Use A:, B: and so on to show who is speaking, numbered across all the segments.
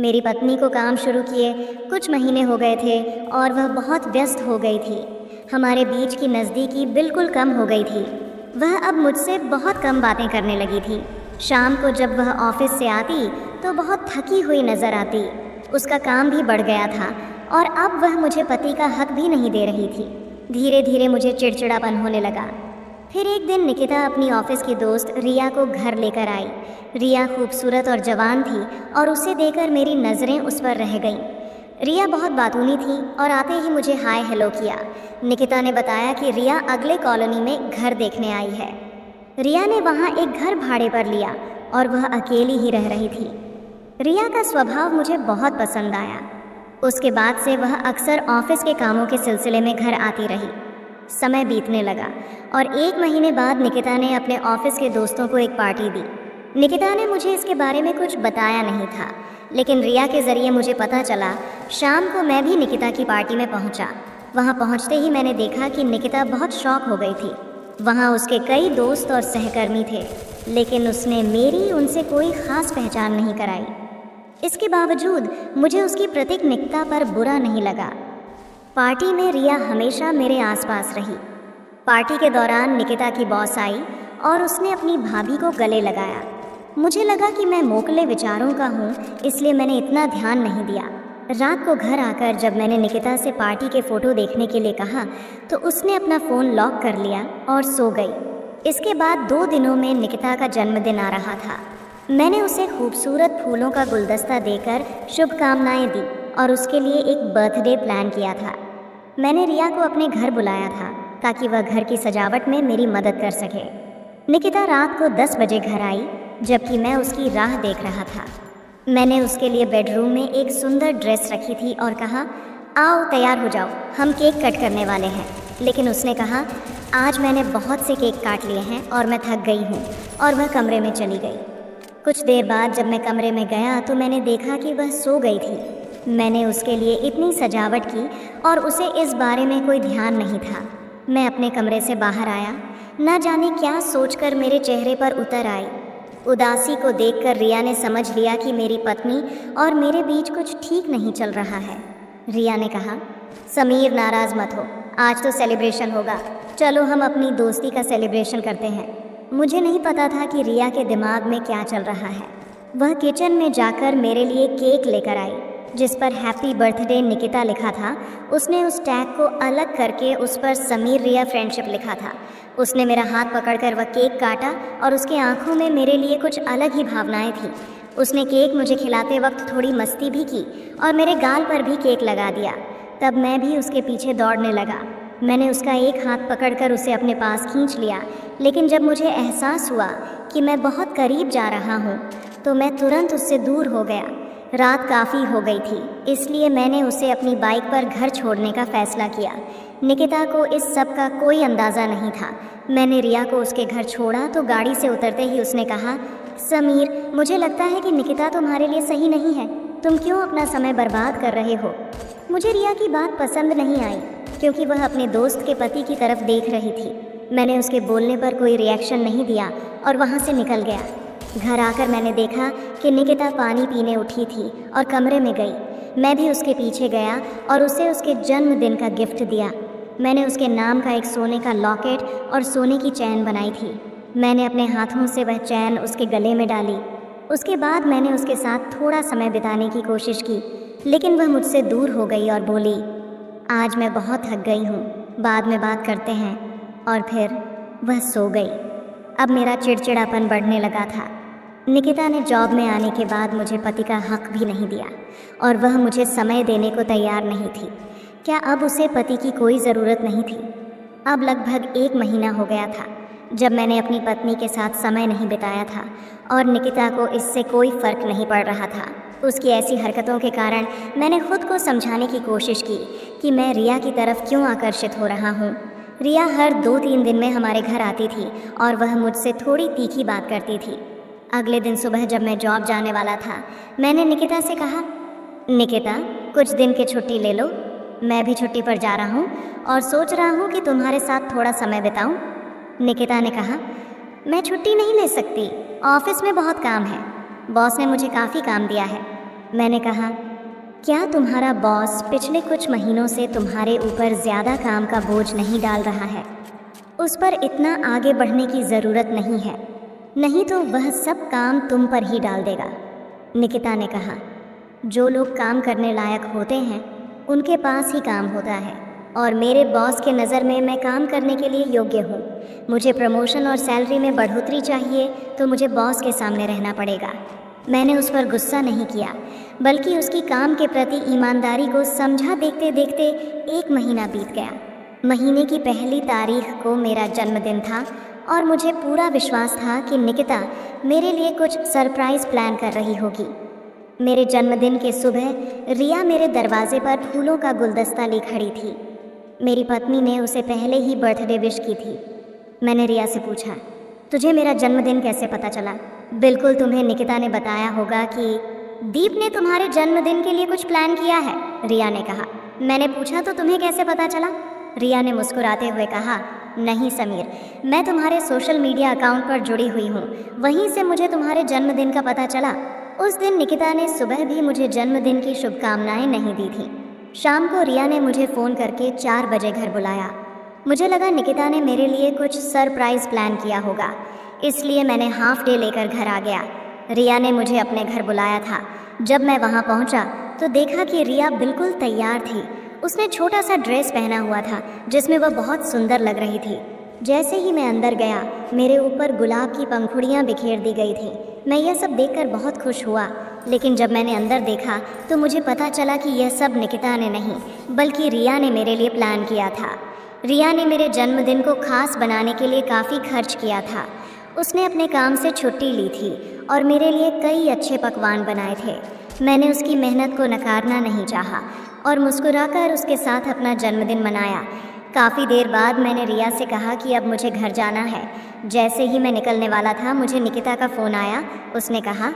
A: मेरी पत्नी को काम शुरू किए कुछ महीने हो गए थे और वह बहुत व्यस्त हो गई थी। हमारे बीच की नज़दीकी बिल्कुल कम हो गई थी। वह अब मुझसे बहुत कम बातें करने लगी थी। शाम को जब वह ऑफिस से आती तो बहुत थकी हुई नज़र आती। उसका काम भी बढ़ गया था और अब वह मुझे पति का हक भी नहीं दे रही थी। धीरे धीरे मुझे चिड़चिड़ापन होने लगा। फिर एक दिन निकिता अपनी ऑफिस की दोस्त रिया को घर लेकर आई। रिया खूबसूरत और जवान थी और उसे देखकर मेरी नज़रें उस पर रह गईं। रिया बहुत बातूनी थी और आते ही मुझे हाय हेलो किया। निकिता ने बताया कि रिया अगले कॉलोनी में घर देखने आई है। रिया ने वहाँ एक घर भाड़े पर लिया और वह अकेली ही रह रही थी। रिया का स्वभाव मुझे बहुत पसंद आया। उसके बाद से वह अक्सर ऑफिस के कामों के सिलसिले में घर आती रही। समय बीतने लगा और 1 महीने बाद निकिता ने अपने ऑफिस के दोस्तों को एक पार्टी दी। निकिता ने मुझे इसके बारे में कुछ बताया नहीं था, लेकिन रिया के ज़रिए मुझे पता चला। शाम को मैं भी निकिता की पार्टी में पहुंचा। वहां पहुंचते ही मैंने देखा कि निकिता बहुत शॉक हो गई थी। वहां उसके कई दोस्त और सहकर्मी थे, लेकिन उसने मेरी उनसे कोई ख़ास पहचान नहीं कराई। इसके बावजूद मुझे उसकी प्राथमिकता पर बुरा नहीं लगा। पार्टी में रिया हमेशा मेरे आसपास रही। पार्टी के दौरान निकिता की बॉस आई और उसने अपनी भाभी को गले लगाया। मुझे लगा कि मैं मोकले विचारों का हूँ, इसलिए मैंने इतना ध्यान नहीं दिया। रात को घर आकर जब मैंने निकिता से पार्टी के फ़ोटो देखने के लिए कहा तो उसने अपना फ़ोन लॉक कर लिया और सो गई। इसके बाद 2 दिनों में निकिता का जन्मदिन आ रहा था। मैंने उसे खूबसूरत फूलों का गुलदस्ता देकर शुभकामनाएं दी और उसके लिए एक बर्थडे प्लान किया था। मैंने रिया को अपने घर बुलाया था ताकि वह घर की सजावट में मेरी मदद कर सके। निकिता रात को 10 बजे घर आई, जबकि मैं उसकी राह देख रहा था। मैंने उसके लिए बेडरूम में एक सुंदर ड्रेस रखी थी और कहा, आओ तैयार हो जाओ, हम केक कट करने वाले हैं। लेकिन उसने कहा, आज मैंने बहुत से केक काट लिए हैं और मैं थक गई हूँ, और वह कमरे में चली गई। कुछ देर बाद जब मैं कमरे में गया तो मैंने देखा कि वह सो गई थी। मैंने उसके लिए इतनी सजावट की और उसे इस बारे में कोई ध्यान नहीं था। मैं अपने कमरे से बाहर आया, न जाने क्या सोचकर मेरे चेहरे पर उतर आई। उदासी को देखकर रिया ने समझ लिया कि मेरी पत्नी और मेरे बीच कुछ ठीक नहीं चल रहा है। रिया ने कहा, समीर नाराज़ मत हो, आज तो सेलिब्रेशन होगा, चलो हम अपनी दोस्ती का सेलिब्रेशन करते हैं। मुझे नहीं पता था कि रिया के दिमाग में क्या चल रहा है। वह किचन में जाकर मेरे लिए केक लेकर आई जिस पर हैप्पी बर्थडे निकिता लिखा था। उसने उस टैग को अलग करके उस पर समीर रिया फ्रेंडशिप लिखा था। उसने मेरा हाथ पकड़कर वह केक काटा और उसकी आंखों में मेरे लिए कुछ अलग ही भावनाएं थी। उसने केक मुझे खिलाते वक्त थोड़ी मस्ती भी की और मेरे गाल पर भी केक लगा दिया। तब मैं भी उसके पीछे दौड़ने लगा। मैंने उसका एक हाथ पकड़कर उसे अपने पास खींच लिया, लेकिन जब मुझे एहसास हुआ कि मैं बहुत करीब जा रहा हूँ तो मैं तुरंत उससे दूर हो गया। रात काफ़ी हो गई थी, इसलिए मैंने उसे अपनी बाइक पर घर छोड़ने का फ़ैसला किया। निकिता को इस सब का कोई अंदाज़ा नहीं था। मैंने रिया को उसके घर छोड़ा तो गाड़ी से उतरते ही उसने कहा, समीर, मुझे लगता है कि निकिता तुम्हारे लिए सही नहीं है। तुम क्यों अपना समय बर्बाद कर रहे हो? मुझे रिया की बात पसंद नहीं आई क्योंकि वह अपने दोस्त के पति की तरफ देख रही थी। मैंने उसके बोलने पर कोई रिएक्शन नहीं दिया और वहाँ से निकल गया। घर आकर मैंने देखा कि निकिता पानी पीने उठी थी और कमरे में गई। मैं भी उसके पीछे गया और उसे उसके जन्मदिन का गिफ्ट दिया। मैंने उसके नाम का एक सोने का लॉकेट और सोने की चैन बनाई थी। मैंने अपने हाथों से वह चैन उसके गले में डाली। उसके बाद मैंने उसके साथ थोड़ा समय बिताने की कोशिश की, लेकिन वह मुझसे दूर हो गई और बोली, आज मैं बहुत थक गई हूँ, बाद में बात करते हैं। और फिर वह सो गई। अब मेरा चिड़चिड़ापन बढ़ने लगा था। निकिता ने जॉब में आने के बाद मुझे पति का हक भी नहीं दिया और वह मुझे समय देने को तैयार नहीं थी। क्या अब उसे पति की कोई ज़रूरत नहीं थी? अब लगभग 1 महीना हो गया था जब मैंने अपनी पत्नी के साथ समय नहीं बिताया था और निकिता को इससे कोई फ़र्क नहीं पड़ रहा था। उसकी ऐसी हरकतों के कारण मैंने खुद को समझाने की कोशिश की कि मैं रिया की तरफ क्यों आकर्षित हो रहा हूँ। रिया हर 2-3 दिन में हमारे घर आती थी और वह मुझसे थोड़ी तीखी बात करती थी। अगले दिन सुबह जब मैं जॉब जाने वाला था, मैंने निकिता से कहा, निकिता, कुछ दिन की छुट्टी ले लो। मैं भी छुट्टी पर जा रहा हूँ और सोच रहा हूँ कि तुम्हारे साथ थोड़ा समय बिताऊँ। निकिता ने कहा, मैं छुट्टी नहीं ले सकती, ऑफिस में बहुत काम है। बॉस ने मुझे काफ़ी काम दिया है। मैंने कहा, क्या तुम्हारा बॉस पिछले कुछ महीनों से तुम्हारे ऊपर ज़्यादा काम का बोझ नहीं डाल रहा है? उस पर इतना आगे बढ़ने की ज़रूरत नहीं है, नहीं तो वह सब काम तुम पर ही डाल देगा। निकिता ने कहा, जो लोग काम करने लायक होते हैं उनके पास ही काम होता है, और मेरे बॉस के नज़र में मैं काम करने के लिए योग्य हूँ। मुझे प्रमोशन और सैलरी में बढ़ोतरी चाहिए तो मुझे बॉस के सामने रहना पड़ेगा। मैंने उस पर गुस्सा नहीं किया, बल्कि उसकी काम के प्रति ईमानदारी को समझा। देखते देखते 1 महीना बीत गया। महीने की पहली तारीख को मेरा जन्मदिन था और मुझे पूरा विश्वास था कि निकिता मेरे लिए कुछ सरप्राइज़ प्लान कर रही होगी। मेरे जन्मदिन के सुबह रिया मेरे दरवाजे पर फूलों का गुलदस्ता ले खड़ी थी। मेरी पत्नी ने उसे पहले ही बर्थडे विश की थी। मैंने रिया से पूछा, तुझे मेरा जन्मदिन कैसे पता चला? बिल्कुल तुम्हें निकिता ने बताया होगा कि दीप ने तुम्हारे जन्मदिन के लिए कुछ प्लान किया है, रिया ने कहा। मैंने पूछा, तो तुम्हें कैसे पता चला? रिया ने मुस्कुराते हुए कहा, नहीं समीर, मैं तुम्हारे सोशल मीडिया अकाउंट पर जुड़ी हुई हूँ, वहीं से मुझे तुम्हारे जन्मदिन का पता चला। उस दिन निकिता ने सुबह भी मुझे जन्मदिन की शुभकामनाएं नहीं दी थी। शाम को रिया ने मुझे फ़ोन करके 4 बजे घर बुलाया। मुझे लगा निकिता ने मेरे लिए कुछ सरप्राइज़ प्लान किया होगा, इसलिए मैंने हाफ डे लेकर घर आ गया। रिया ने मुझे अपने घर बुलाया था। जब मैं वहाँ पहुँचा तो देखा कि रिया बिल्कुल तैयार थी। उसने छोटा सा ड्रेस पहना हुआ था जिसमें वह बहुत सुंदर लग रही थी। जैसे ही मैं अंदर गया, मेरे ऊपर गुलाब की पंखुड़ियाँ बिखेर दी गई थी। मैं यह सब देखकर बहुत खुश हुआ, लेकिन जब मैंने अंदर देखा तो मुझे पता चला कि यह सब निकिता ने नहीं, बल्कि रिया ने मेरे लिए प्लान किया था। रिया ने मेरे जन्मदिन को खास बनाने के लिए काफ़ी खर्च किया था। उसने अपने काम से छुट्टी ली थी और मेरे लिए कई अच्छे पकवान बनाए थे। मैंने उसकी मेहनत को नकारना नहीं चाहा और मुस्कुराकर उसके साथ अपना जन्मदिन मनाया। काफ़ी देर बाद मैंने रिया से कहा कि अब मुझे घर जाना है। जैसे ही मैं निकलने वाला था, मुझे निकिता का फ़ोन आया। उसने कहा,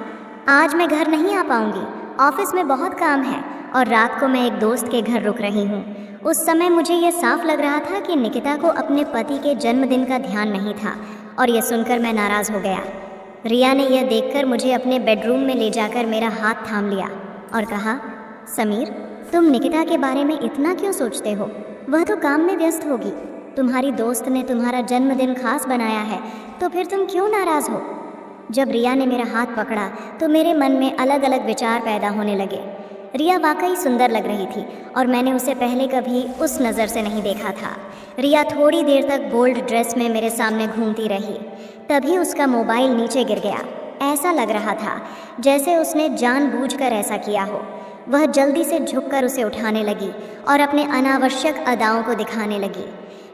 A: आज मैं घर नहीं आ पाऊँगी, ऑफिस में बहुत काम है और रात को मैं एक दोस्त के घर रुक रही हूँ। उस समय मुझे यह साफ लग रहा था कि निकिता को अपने पति के जन्मदिन का ध्यान नहीं था, और यह सुनकर मैं नाराज़ हो गया। रिया ने यह देखकर मुझे अपने बेडरूम में ले जाकर मेरा हाथ थाम लिया और कहा, समीर, तुम निकिता के बारे में इतना क्यों सोचते हो? वह तो काम में व्यस्त होगी। तुम्हारी दोस्त ने तुम्हारा जन्मदिन खास बनाया है, तो फिर तुम क्यों नाराज़ हो? जब रिया ने मेरा हाथ पकड़ा तो मेरे मन में अलग अलग विचार पैदा होने लगे। रिया वाकई सुंदर लग रही थी और मैंने उसे पहले कभी उस नज़र से नहीं देखा था। रिया थोड़ी देर तक बोल्ड ड्रेस में मेरे सामने घूमती रही। तभी उसका मोबाइल नीचे गिर गया। ऐसा लग रहा था जैसे उसने जानबूझकर ऐसा किया हो। वह जल्दी से झुककर उसे उठाने लगी और अपने अनावश्यक अदाओं को दिखाने लगी।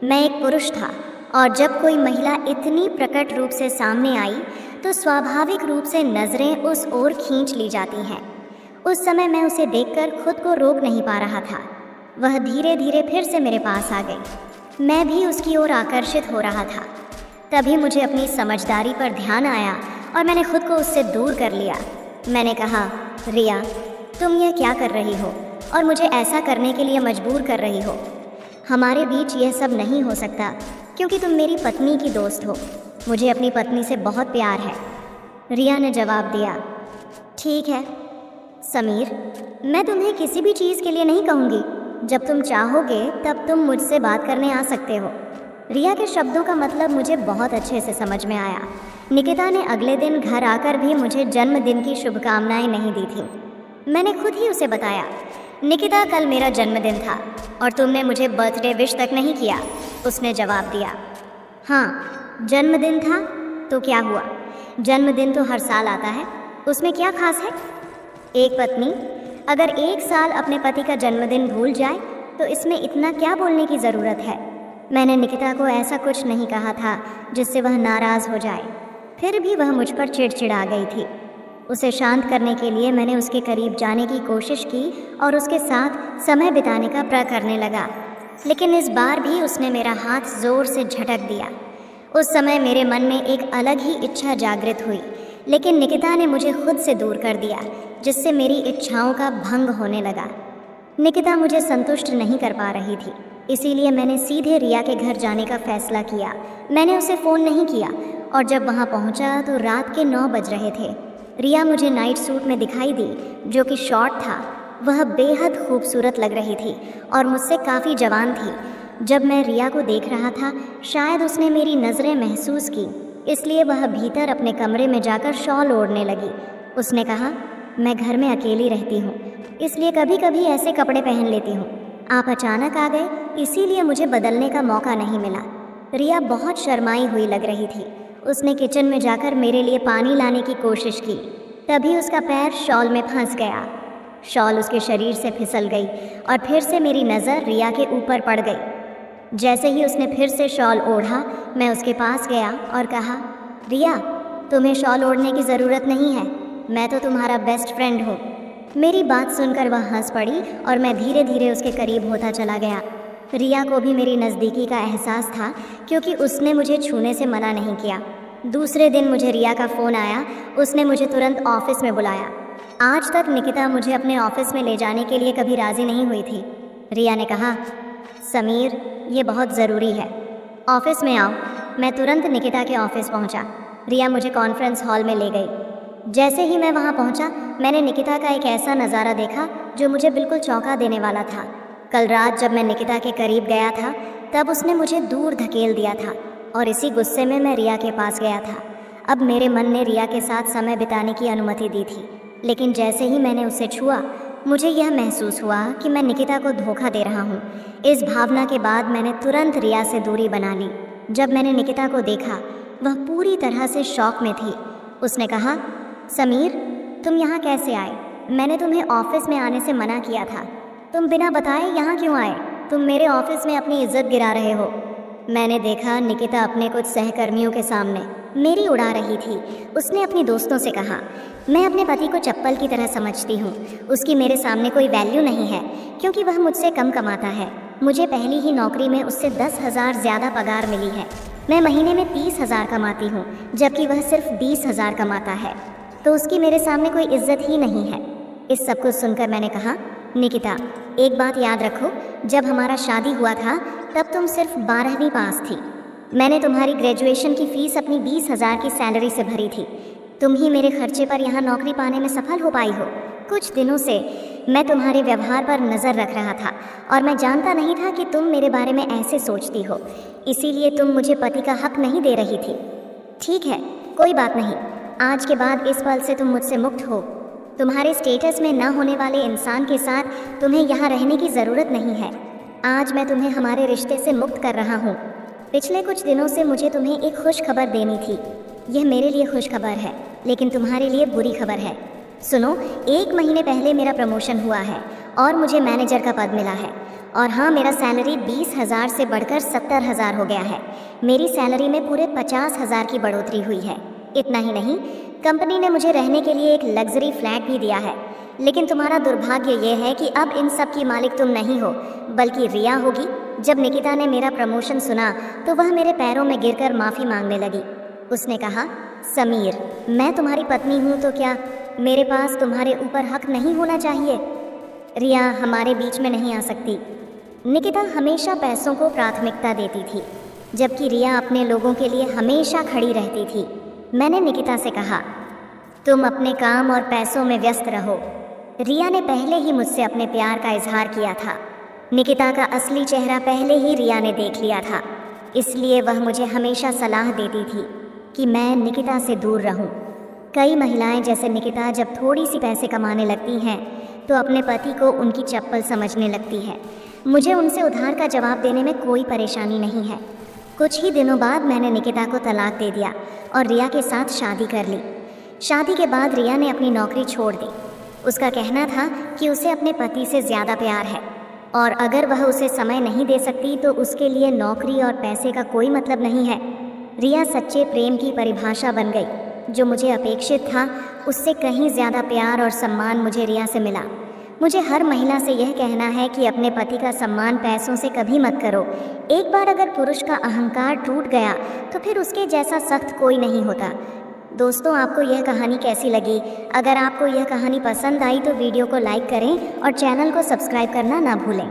A: मैं एक पुरुष था और जब कोई महिला इतनी प्रकट रूप से सामने आई तो स्वाभाविक रूप से नज़रें उस ओर खींच ली जाती हैं। उस समय मैं उसे देखकर खुद को रोक नहीं पा रहा था। वह धीरे धीरे फिर से मेरे पास आ गई। मैं भी उसकी ओर आकर्षित हो रहा था। तभी मुझे अपनी समझदारी पर ध्यान आया और मैंने खुद को उससे दूर कर लिया। मैंने कहा, रिया, तुम यह क्या कर रही हो और मुझे ऐसा करने के लिए मजबूर कर रही हो? हमारे बीच यह सब नहीं हो सकता क्योंकि तुम मेरी पत्नी की दोस्त हो। मुझे अपनी पत्नी से बहुत प्यार है। रिया ने जवाब दिया, ठीक है समीर, मैं तुम्हें किसी भी चीज़ के लिए नहीं कहूँगी। जब तुम चाहोगे तब तुम मुझसे बात करने आ सकते हो। रिया के शब्दों का मतलब मुझे बहुत अच्छे से समझ में आया। निकिता ने अगले दिन घर आकर भी मुझे जन्मदिन की शुभकामनाएं नहीं दी थी। मैंने खुद ही उसे बताया, निकिता, कल मेरा जन्मदिन था और तुमने मुझे बर्थडे विश तक नहीं किया। उसने जवाब दिया, हाँ जन्मदिन था तो क्या हुआ? जन्मदिन तो हर साल आता है, उसमें क्या खास है? एक पत्नी अगर 1 साल अपने पति का जन्मदिन भूल जाए तो इसमें इतना क्या बोलने की ज़रूरत है? मैंने निकिता को ऐसा कुछ नहीं कहा था जिससे वह नाराज़ हो जाए। फिर भी वह मुझ पर चिड़चिड़ा गई थी। उसे शांत करने के लिए मैंने उसके करीब जाने की कोशिश की और उसके साथ समय बिताने का प्रण करने लगा, लेकिन इस बार भी उसने मेरा हाथ ज़ोर से झटक दिया। उस समय मेरे मन में एक अलग ही इच्छा जागृत हुई, लेकिन निकिता ने मुझे खुद से दूर कर दिया, जिससे मेरी इच्छाओं का भंग होने लगा। निकिता मुझे संतुष्ट नहीं कर पा रही थी, इसीलिए मैंने सीधे रिया के घर जाने का फैसला किया। मैंने उसे फ़ोन नहीं किया और जब वहाँ पहुँचा तो रात के 9 बज रहे थे। रिया मुझे नाइट सूट में दिखाई दी, जो कि शॉर्ट था। वह बेहद खूबसूरत लग रही थी और मुझसे काफ़ी जवान थी। जब मैं रिया को देख रहा था, शायद उसने मेरी नज़रें महसूस की, इसलिए वह भीतर अपने कमरे में जाकर शॉल ओढ़ने लगी। उसने कहा, मैं घर में अकेली रहती हूँ, इसलिए कभी कभी ऐसे कपड़े पहन लेती हूँ। आप अचानक आ गए, इसीलिए मुझे बदलने का मौका नहीं मिला। रिया बहुत शर्माई हुई लग रही थी। उसने किचन में जाकर मेरे लिए पानी लाने की कोशिश की। तभी उसका पैर शॉल में फंस गया। शॉल उसके शरीर से फिसल गई और फिर से मेरी नज़र रिया के ऊपर पड़ गई। जैसे ही उसने फिर से शॉल ओढ़ा, मैं उसके पास गया और कहा, रिया, तुम्हें शॉल ओढ़ने की ज़रूरत नहीं है, मैं तो तुम्हारा बेस्ट फ्रेंड हूँ। मेरी बात सुनकर वह हंस पड़ी और मैं धीरे धीरे उसके करीब होता चला गया। रिया को भी मेरी नज़दीकी का एहसास था, क्योंकि उसने मुझे छूने से मना नहीं किया। दूसरे दिन मुझे रिया का फ़ोन आया। उसने मुझे तुरंत ऑफिस में बुलाया। आज तक निकिता मुझे अपने ऑफिस में ले जाने के लिए कभी राज़ी नहीं हुई थी। रिया ने कहा, समीर, ये बहुत ज़रूरी है, ऑफिस में आओ। मैं तुरंत निकिता के ऑफिस पहुंचा। रिया मुझे कॉन्फ्रेंस हॉल में ले गई। जैसे ही मैं वहां पहुंचा, मैंने निकिता का एक ऐसा नज़ारा देखा जो मुझे बिल्कुल चौंका देने वाला था। कल रात जब मैं निकिता के करीब गया था, तब उसने मुझे दूर धकेल दिया था और इसी गुस्से में मैं रिया के पास गया था। अब मेरे मन ने रिया के साथ समय बिताने की अनुमति दी थी, लेकिन जैसे ही मैंने उसे छुआ, मुझे यह महसूस हुआ कि मैं निकिता को धोखा दे रहा हूँ। इस भावना के बाद मैंने तुरंत रिया से दूरी बना ली। जब मैंने निकिता को देखा, वह पूरी तरह से शॉक में थी। उसने कहा, समीर, तुम यहाँ कैसे आए? मैंने तुम्हें ऑफिस में आने से मना किया था। तुम बिना बताए यहाँ क्यों आए? तुम मेरे ऑफिस में अपनी इज्जत गिरा रहे हो। मैंने देखा निकिता अपने कुछ सहकर्मियों के सामने मेरी उड़ा रही थी। उसने अपनी दोस्तों से कहा, मैं अपने पति को चप्पल की तरह समझती हूँ। उसकी मेरे सामने कोई वैल्यू नहीं है, क्योंकि वह मुझसे कम कमाता है। मुझे पहली ही नौकरी में उससे 10,000 ज़्यादा पगार मिली है। मैं महीने में 30,000 कमाती हूँ, जबकि वह सिर्फ 20,000 कमाता है। तो उसकी मेरे सामने कोई इज्जत ही नहीं है। इस सब कुछ सुनकर मैंने कहा, निकिता, एक बात याद रखो, जब हमारा शादी हुआ था तब तुम सिर्फ 12वीं पास थी। मैंने तुम्हारी ग्रेजुएशन की फ़ीस अपनी 20,000 की सैलरी से भरी थी। तुम ही मेरे खर्चे पर यहाँ नौकरी पाने में सफल हो पाई हो। कुछ दिनों से मैं तुम्हारे व्यवहार पर नज़र रख रहा था और मैं जानता नहीं था कि तुम मेरे बारे में ऐसे सोचती हो, इसीलिए तुम मुझे पति का हक नहीं दे रही थी। ठीक है, कोई बात नहीं, आज के बाद इस पल से तुम मुझसे मुक्त हो। तुम्हारे स्टेटस में न होने वाले इंसान के साथ तुम्हें यहाँ रहने की ज़रूरत नहीं है। आज मैं तुम्हें हमारे रिश्ते से मुक्त कर रहा हूँ। पिछले कुछ दिनों से मुझे तुम्हें एक खुश खबर देनी थी। यह मेरे लिए खुश खबर है, लेकिन तुम्हारे लिए बुरी खबर है। सुनो, 1 महीने पहले मेरा प्रमोशन हुआ है और मुझे मैनेजर का पद मिला है। और हाँ, मेरा सैलरी 20,000 से बढ़कर 70,000 हो गया है। मेरी सैलरी में पूरे 50,000 की बढ़ोतरी हुई है। इतना ही नहीं, कंपनी ने मुझे रहने के लिए एक लग्जरी फ्लैट भी दिया है। लेकिन तुम्हारा दुर्भाग्य यह है कि अब इन सब की मालिक तुम नहीं हो, बल्कि रिया होगी। जब निकिता ने मेरा प्रमोशन सुना तो वह मेरे पैरों में गिरकर माफ़ी मांगने लगी। उसने कहा, समीर, मैं तुम्हारी पत्नी हूँ, तो क्या मेरे पास तुम्हारे ऊपर हक नहीं होना चाहिए? रिया हमारे बीच में नहीं आ सकती। निकिता हमेशा पैसों को प्राथमिकता देती थी, जबकि रिया अपने लोगों के लिए हमेशा खड़ी रहती थी। मैंने निकिता से कहा, तुम अपने काम और पैसों में व्यस्त रहो। रिया ने पहले ही मुझसे अपने प्यार का इजहार किया था। निकिता का असली चेहरा पहले ही रिया ने देख लिया था, इसलिए वह मुझे हमेशा सलाह देती थी कि मैं निकिता से दूर रहूं। कई महिलाएं जैसे निकिता जब थोड़ी सी पैसे कमाने लगती हैं तो अपने पति को उनकी चप्पल समझने लगती है। मुझे उनसे उधार का जवाब देने में कोई परेशानी नहीं है। कुछ ही दिनों बाद मैंने निकिता को तलाक दे दिया और रिया के साथ शादी कर ली। शादी के बाद रिया ने अपनी नौकरी छोड़ दी। उसका कहना था कि उसे अपने पति से ज़्यादा प्यार है और अगर वह उसे समय नहीं दे सकती तो उसके लिए नौकरी और पैसे का कोई मतलब नहीं है। रिया सच्चे प्रेम की परिभाषा बन गई। जो मुझे अपेक्षित था, उससे कहीं ज़्यादा प्यार और सम्मान मुझे रिया से मिला। मुझे हर महिला से यह कहना है कि अपने पति का सम्मान पैसों से कभी मत करो। एक बार अगर पुरुष का अहंकार टूट गया तो फिर उसके जैसा सख्त कोई नहीं होता। दोस्तों, आपको यह कहानी कैसी लगी? अगर आपको यह कहानी पसंद आई तो वीडियो को लाइक करें और चैनल को सब्सक्राइब करना ना भूलें।